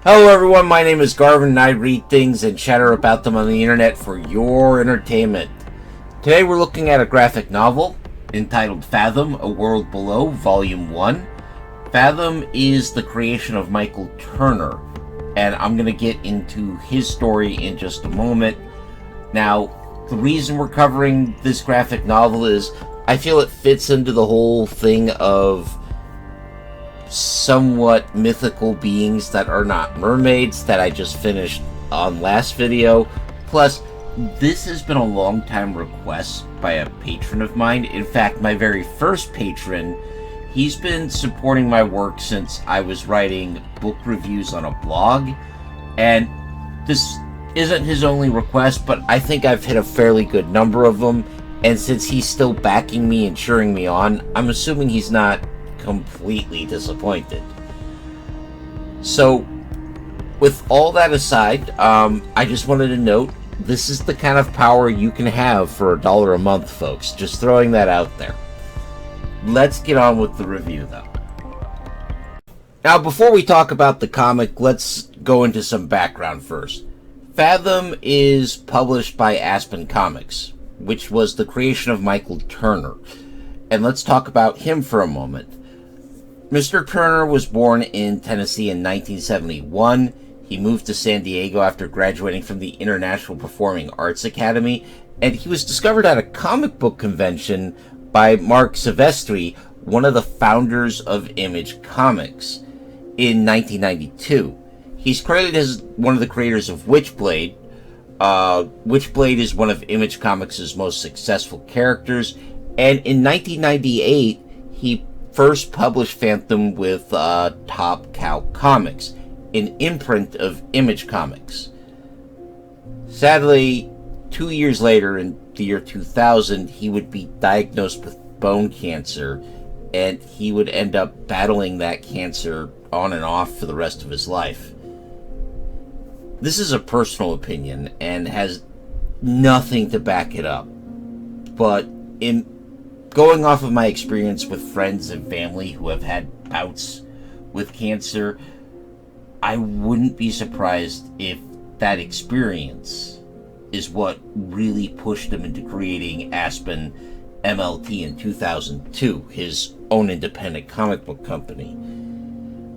Hello everyone, my name is Garvin and I read things and chatter about them on the internet for your entertainment. Today we're looking at a graphic novel entitled Fathom, A World Below, Volume 1. Fathom is the creation of Michael Turner, and I'm going to get into his story in just a moment. Now, the reason we're covering this graphic novel is I feel it fits into the whole thing of somewhat mythical beings that are not mermaids that I just finished on last video. Plus, this has been a long time request by a patron of mine. In fact, my very first patron. He's been supporting my work since I was writing book reviews on a blog, and this isn't his only request, but I think I've hit a fairly good number of them, and since he's still backing me and cheering me on, I'm assuming he's not completely disappointed. So, with all that aside, I just wanted to note, this is the kind of power you can have for $1 a month, folks. Just throwing that out there. Let's get on with the review, though. Now, before we talk about the comic, let's go into some background first. Fathom is published by Aspen Comics, which was the creation of Michael Turner. And let's talk about him for a moment. Mr. Turner was born in Tennessee in 1971. He moved to San Diego after graduating from the International Performing Arts Academy, and he was discovered at a comic book convention by Mark Silvestri, one of the founders of Image Comics, in 1992. He's credited as one of the creators of Witchblade. Witchblade is one of Image Comics' most successful characters, and in 1998, he first published Fathom with Top Cow Comics, an imprint of Image Comics. Sadly, 2 years later, in the year 2000, he would be diagnosed with bone cancer, and he would end up battling that cancer on and off for the rest of his life. This is a personal opinion and has nothing to back it up, but in going off of my experience with friends and family who have had bouts with cancer, I wouldn't be surprised if that experience is what really pushed him into creating Aspen MLT in 2002, his own independent comic book company.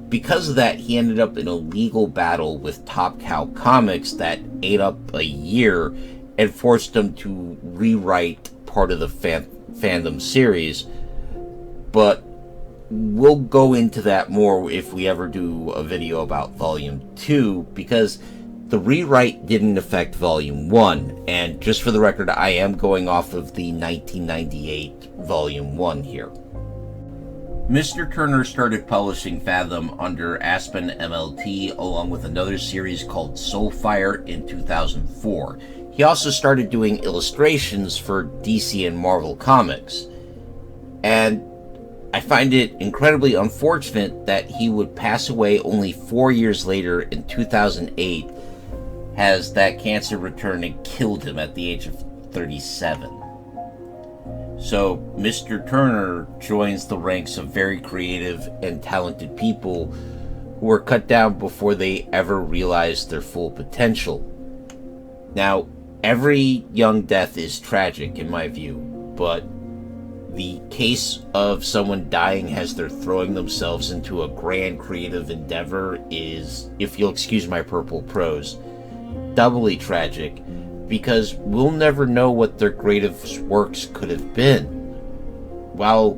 Because of that, he ended up in a legal battle with Top Cow Comics that ate up a year and forced him to rewrite part of the Fathom series, but we'll go into that more if we ever do a video about Volume 2, because the rewrite didn't affect Volume 1, and just for the record, I am going off of the 1998 Volume 1 here. Mr. Turner started publishing Fathom under Aspen MLT along with another series called Soulfire in 2004. He also started doing illustrations for DC and Marvel Comics. And I find it incredibly unfortunate that he would pass away only 4 years later in 2008, as that cancer returned and killed him at the age of 37. So Mr. Turner joins the ranks of very creative and talented people who were cut down before they ever realized their full potential. Now, every young death is tragic in my view, but the case of someone dying as they're throwing themselves into a grand creative endeavor is, if you'll excuse my purple prose, doubly tragic, because we'll never know what their greatest works could have been. While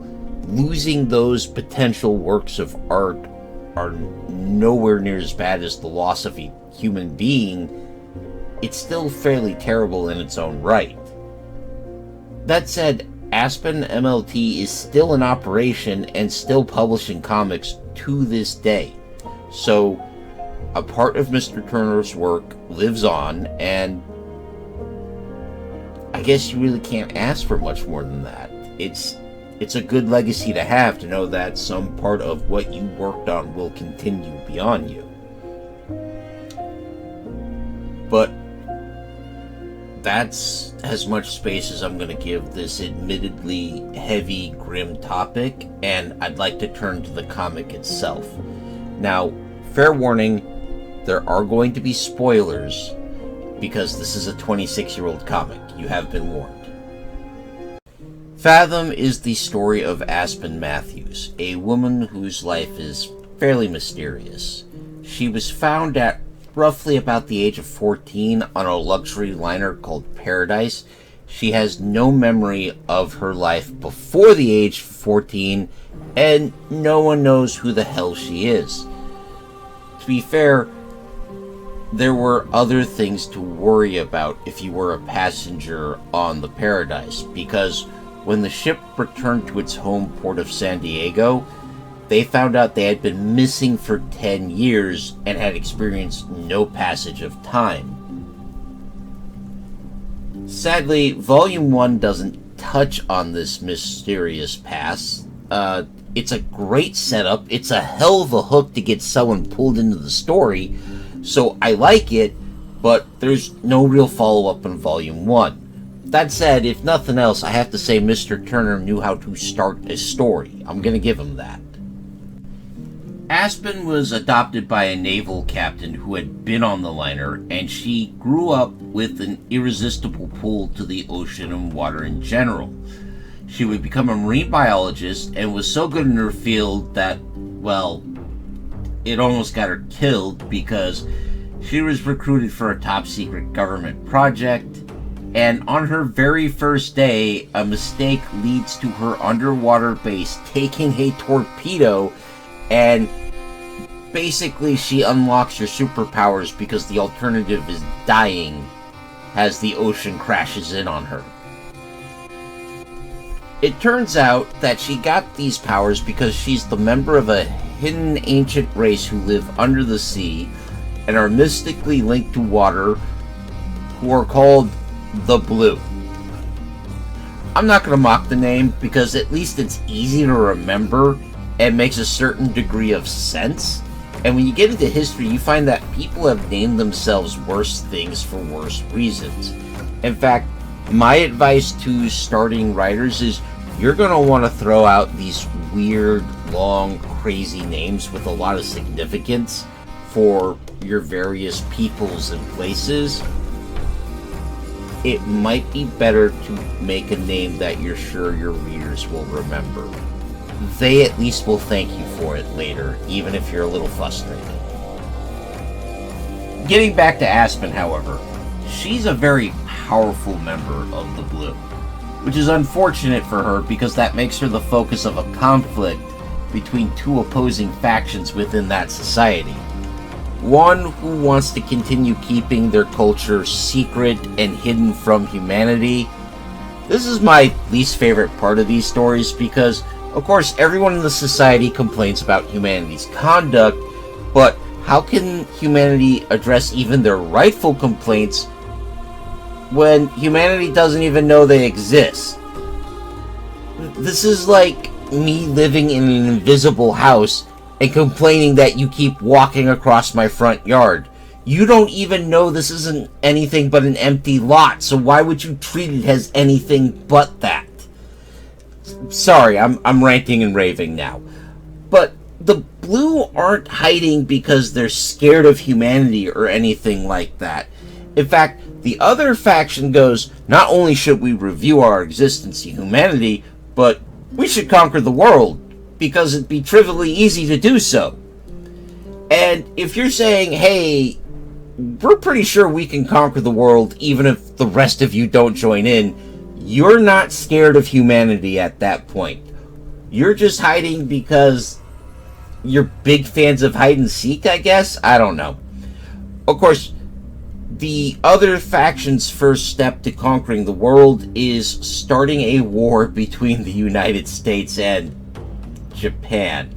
losing those potential works of art are nowhere near as bad as the loss of a human being, it's still fairly terrible in its own right. That said, Aspen MLT is still in operation and still publishing comics to this day. So, a part of Mr. Turner's work lives on, and I guess you really can't ask for much more than that. It's a good legacy to have, to know that some part of what you worked on will continue beyond you. But that's as much space as I'm going to give this admittedly heavy, grim topic, and I'd like to turn to the comic itself. Now, fair warning, there are going to be spoilers because this is a 26-year-old comic. You have been warned. Fathom is the story of Aspen Matthews, a woman whose life is fairly mysterious. She was found at roughly about the age of 14 on a luxury liner called Paradise. She has no memory of her life before the age of 14, and no one knows who the hell she is. To be fair, there were other things to worry about if you were a passenger on the Paradise, because when the ship returned to its home port of San Diego, they found out they had been missing for 10 years and had experienced no passage of time. Sadly, Volume 1 doesn't touch on this mysterious past. It's a great setup. It's a hell of a hook to get someone pulled into the story, so I like it, but there's no real follow-up in Volume 1. That said, if nothing else, I have to say Mr. Turner knew how to start a story. I'm gonna give him that. Aspen was adopted by a naval captain who had been on the liner, and she grew up with an irresistible pull to the ocean and water in general. She would become a marine biologist and was so good in her field that, well, it almost got her killed because she was recruited for a top-secret government project, and on her very first day, a mistake leads to her underwater base taking a torpedo, and basically she unlocks your superpowers because the alternative is dying as the ocean crashes in on her. It turns out that she got these powers because she's the member of a hidden ancient race who live under the sea and are mystically linked to water, who are called the Blue. I'm not going to mock the name because at least it's easy to remember and makes a certain degree of sense. And when you get into history, you find that people have named themselves worse things for worse reasons. In fact, my advice to starting writers is you're going to want to throw out these weird, long, crazy names with a lot of significance for your various peoples and places. It might be better to make a name that you're sure your readers will remember. They at least will thank you for it later, even if you're a little frustrated. Getting back to Aspen, however, she's a very powerful member of the Blue, which is unfortunate for her because that makes her the focus of a conflict between two opposing factions within that society. One who wants to continue keeping their culture secret and hidden from humanity. This is my least favorite part of these stories because, of course, everyone in the society complains about humanity's conduct, but how can humanity address even their rightful complaints when humanity doesn't even know they exist? This is like me living in an invisible house and complaining that you keep walking across my front yard. You don't even know this isn't anything but an empty lot, so why would you treat it as anything but that? Sorry, I'm ranting and raving now. But the Blue aren't hiding because they're scared of humanity or anything like that. In fact, the other faction goes, not only should we review our existence in humanity, but we should conquer the world, because it'd be trivially easy to do so. And if you're saying, hey, we're pretty sure we can conquer the world even if the rest of you don't join in, you're not scared of humanity at that point. You're just hiding because you're big fans of hide and seek, I guess? I don't know. Of course, the other faction's first step to conquering the world is starting a war between the United States and Japan.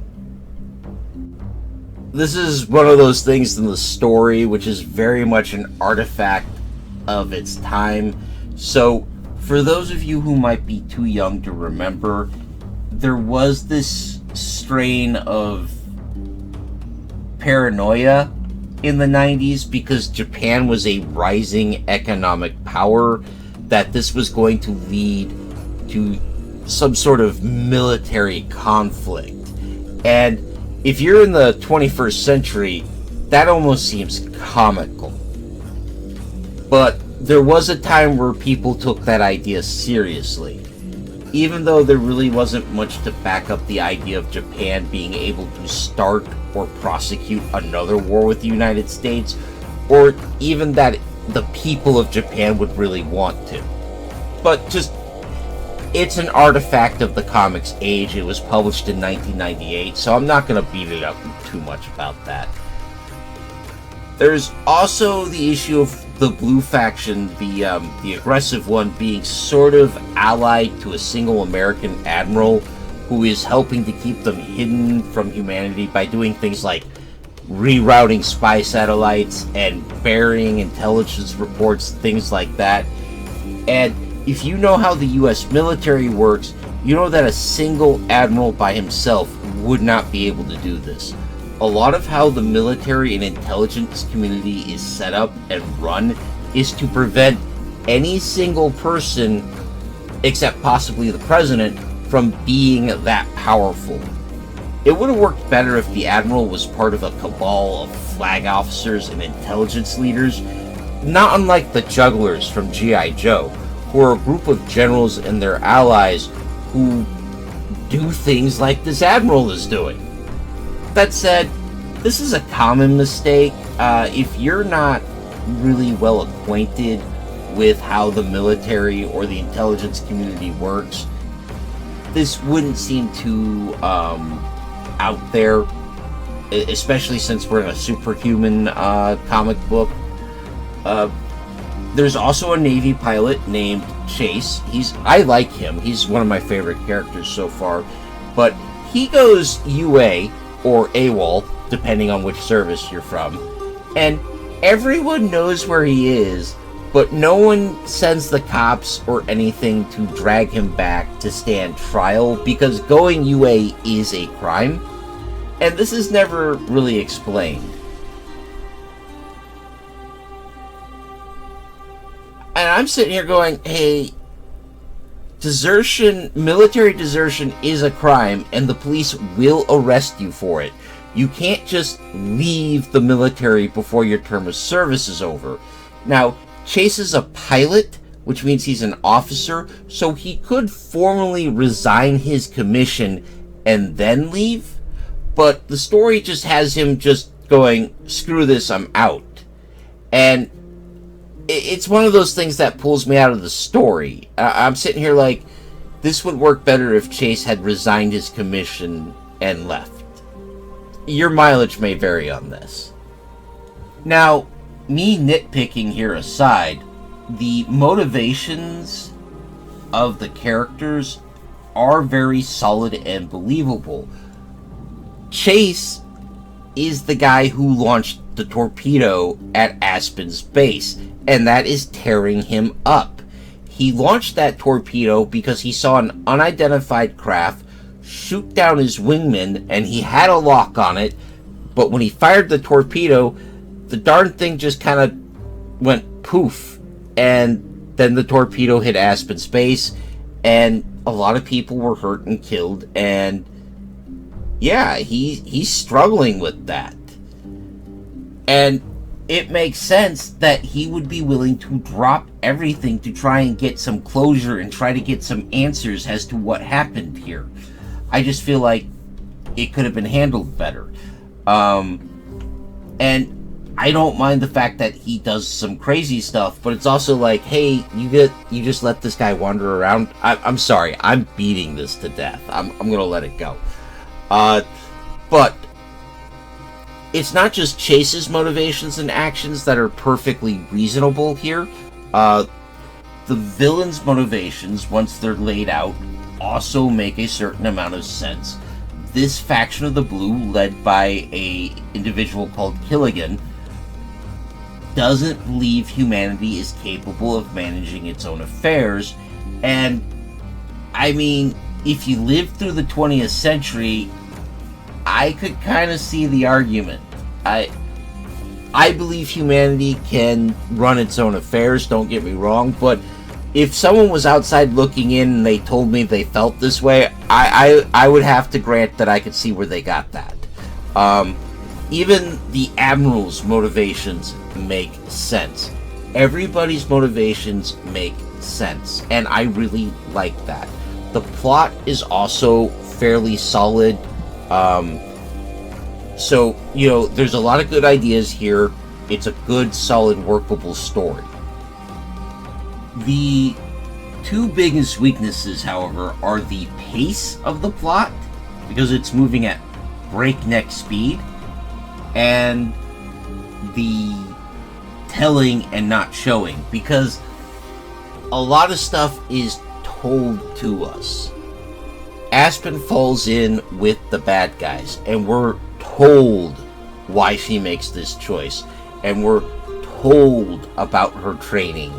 This is one of those things in the story which is very much an artifact of its time. So, for those of you who might be too young to remember, there was this strain of paranoia in the 90s because Japan was a rising economic power, that this was going to lead to some sort of military conflict. And if you're in the 21st century, that almost seems comical. But there was a time where people took that idea seriously, even though there really wasn't much to back up the idea of Japan being able to start or prosecute another war with the United States, or even that the people of Japan would really want to. But just, it's an artifact of the comics age. It was published in 1998, so I'm not going to beat it up too much about that. There's also the issue of the blue faction, the aggressive one, being sort of allied to a single American admiral who is helping to keep them hidden from humanity by doing things like rerouting spy satellites and burying intelligence reports, things like that. And if you know how the US military works, you know that a single admiral by himself would not be able to do this. A lot of how the military and intelligence community is set up and run is to prevent any single person, except possibly the president, from being that powerful. It would have worked better if the admiral was part of a cabal of flag officers and intelligence leaders, not unlike the jugglers from G.I. Joe, who are a group of generals and their allies who do things like this admiral is doing. That said, this is a common mistake. If you're not really well acquainted with how the military or the intelligence community works, this wouldn't seem too out there, especially since we're in a superhuman comic book. There's also a Navy pilot named Chase. I like him. He's one of my favorite characters so far. But he goes UA, or AWOL, depending on which service you're from, and everyone knows where he is, but no one sends the cops or anything to drag him back to stand trial, because going UA is a crime, and this is never really explained. And I'm sitting here going, hey, military desertion is a crime, and the police will arrest you for it. You can't just leave the military before your term of service is over. Now, Chase is a pilot, which means he's an officer, so he could formally resign his commission and then leave, but the story just has him just going, screw this, I'm out. And it's one of those things that pulls me out of the story. I'm sitting here like, this would work better if Chase had resigned his commission and left. Your mileage may vary on this. Now, me nitpicking here aside, the motivations of the characters are very solid and believable. Chase is the guy who launched the torpedo at Aspen's base, and that is tearing him up. He launched that torpedo because he saw an unidentified craft shoot down his wingman, and he had a lock on it, but when he fired the torpedo, the darn thing just kind of went poof, and then the torpedo hit Aspen's base, and a lot of people were hurt and killed, and yeah, he's struggling with that. And it makes sense that he would be willing to drop everything to try and get some closure and try to get some answers as to what happened here. I just feel like it could have been handled better. And I don't mind the fact that he does some crazy stuff, but it's also like, hey, you just let this guy wander around. I'm sorry, I'm beating this to death. I'm gonna let it go. But it's not just Chase's motivations and actions that are perfectly reasonable here. The villain's motivations, once they're laid out, also make a certain amount of sense. This faction of the Blue, led by a individual called Killigan, doesn't believe humanity is capable of managing its own affairs. And I mean, if you lived through the 20th century, I could kind of see the argument. I believe humanity can run its own affairs, don't get me wrong, but if someone was outside looking in and they told me they felt this way, I would have to grant that I could see where they got that. Even the Admiral's motivations make sense. Everybody's motivations make sense, and I really like that. The plot is also fairly solid. So, there's a lot of good ideas here. It's a good, solid, workable story. The two biggest weaknesses, however, are the pace of the plot, because it's moving at breakneck speed, and the telling and not showing, because a lot of stuff is told to us. Aspen falls in with the bad guys, and we're told why she makes this choice, and we're told about her training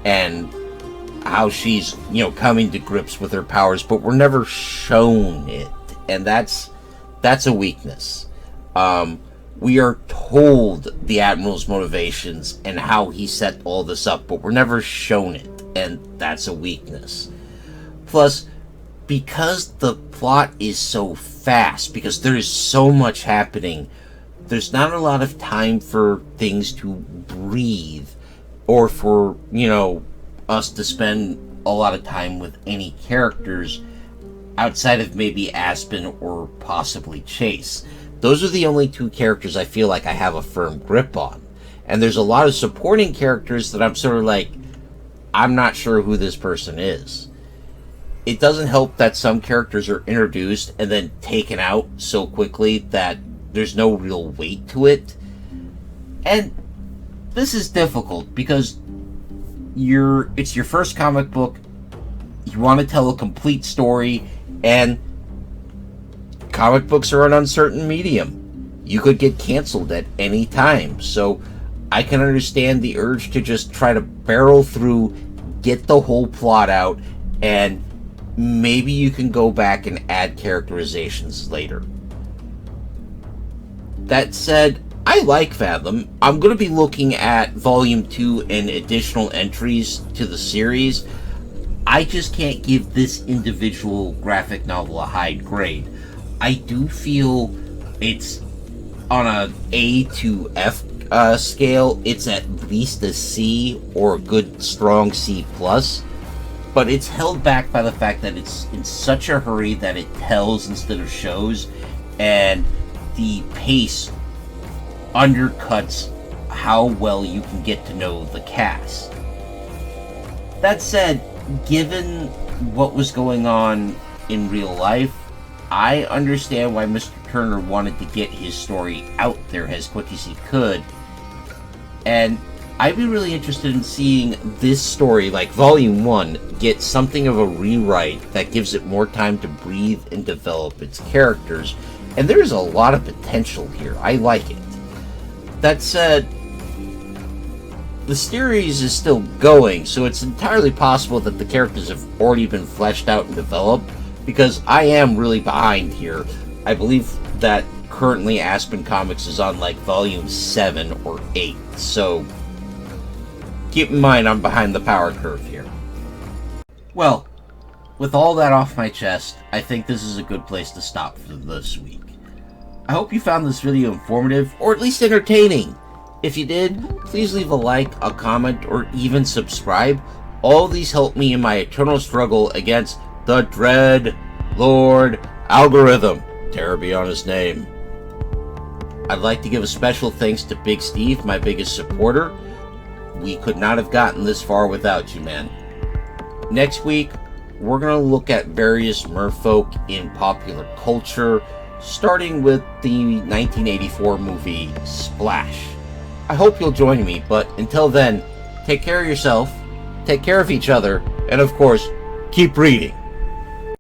and how she's coming to grips with her powers, but we're never shown it, and that's a weakness. We are told the Admiral's motivations and how he set all this up, but we're never shown it, and that's a weakness. Plus, because the plot is so fast, because there is so much happening, there's not a lot of time for things to breathe, or for, us to spend a lot of time with any characters outside of maybe Aspen or possibly Chase. Those are the only two characters I feel like I have a firm grip on. And there's a lot of supporting characters that I'm sort of like, I'm not sure who this person is. It doesn't help that some characters are introduced and then taken out so quickly that there's no real weight to it. And this is difficult because it's your first comic book. You want to tell a complete story, and comic books are an uncertain medium. You could get canceled at any time. So I can understand the urge to just try to barrel through, get the whole plot out, and maybe you can go back and add characterizations later. That said, I like Fathom. I'm going to be looking at Volume 2 and additional entries to the series. I just can't give this individual graphic novel a high grade. I do feel it's on a A to F scale. It's at least a C or a good strong C+. But it's held back by the fact that it's in such a hurry that it tells instead of shows, and the pace undercuts how well you can get to know the cast. That said, given what was going on in real life, I understand why Mr. Turner wanted to get his story out there as quick as he could, and I'd be really interested in seeing this story, like Volume 1, get something of a rewrite that gives it more time to breathe and develop its characters, and there's a lot of potential here. I like it. That said, the series is still going, so it's entirely possible that the characters have already been fleshed out and developed, because I am really behind here. I believe that currently Aspen Comics is on like Volume 7 or 8, so keep in mind I'm behind the power curve here. Well, with all that off my chest, I think this is a good place to stop for this week. I hope you found this video informative, or at least entertaining. If you did, please leave a like, a comment, or even subscribe. All these help me in my eternal struggle against the Dread Lord algorithm. Terror be on his name. I'd like to give a special thanks to Big Steve, my biggest supporter. We could not have gotten this far without you, man. Next week, we're going to look at various merfolk in popular culture, starting with the 1984 movie Splash. I hope you'll join me, but until then, take care of yourself, take care of each other, and of course, keep reading.